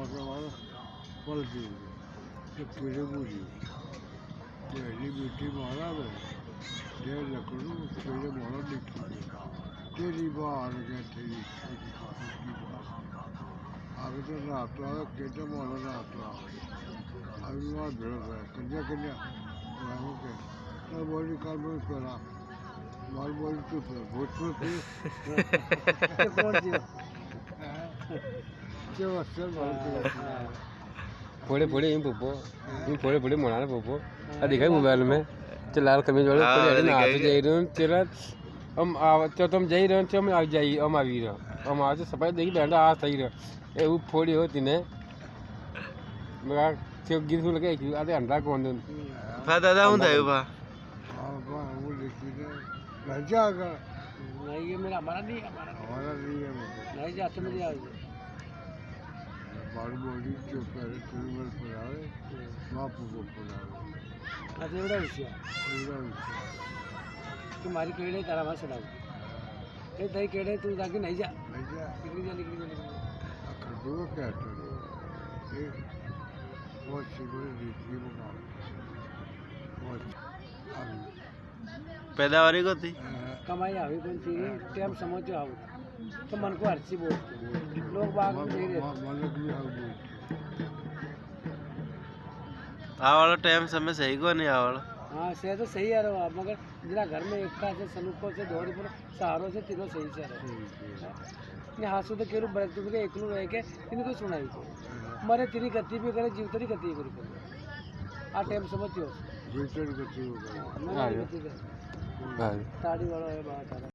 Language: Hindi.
वाला पलटी तो कीड़े पूरी पहली बेटी मारा मैं ये लकड़ू कीड़े मारा लिखी तेरी बात के तेरी आगे तो रात वाला केटा मारा रात वाला अभी वहाँ भिड़ गया कन्या कन्या के तो बोली काल में पड़ा माल बोली तो भोजपुर पे कौन जी जो असल माल फोड़े फोड़े इन पोपो इन फोड़े फोड़े मोड़ा पोपो आ दिखाई मोबाइल में चलाल कमीज वाले पूरे ना तो जाई रहो तेरा हम तो तुम जाई रहो तो हम आ जाई हम आवी रहो हम आज सफाई देखी बैंड आ सही रहो ए वो फोड़ी होती ने मगा क्यों गिर फुल के आधे अंडा कौन दे भा दादा हूं थायो भा हां वो देखी ने राजा का नहीं ये मेरा हमारा नहीं है नहीं जाते मुझे आज बाल बॉडी जो पहले ट्रिमर पर आए माप को पर आए आज एवढा विषय तुम्हारी केड़े तारा भाषा डाल ए दही केड़े तू जाके नहीं जा निकल जा खड़ो क्या करो ये बहुत सीधे रीति बना बहुत पैदावारी को थी कमाई आवी कौन सी टाइम समझो आओ तो मन को हर्षी बोलते लोग बाग नहीं रहते आ वाला टाइम समय सही को नहीं आ वाला हाँ से तो सही है रो मगर जरा घर में एक से सलूकों से दौड़ी पर सहारों से तीनों सही से रहे ने हासु तो केरू बरत के एकलू रह के इनको सुनाई को मरे तेरी गति भी करे जीव तेरी गति भी करे आ टाइम समझो जीवन गति हो गई ताड़ी वाला है बात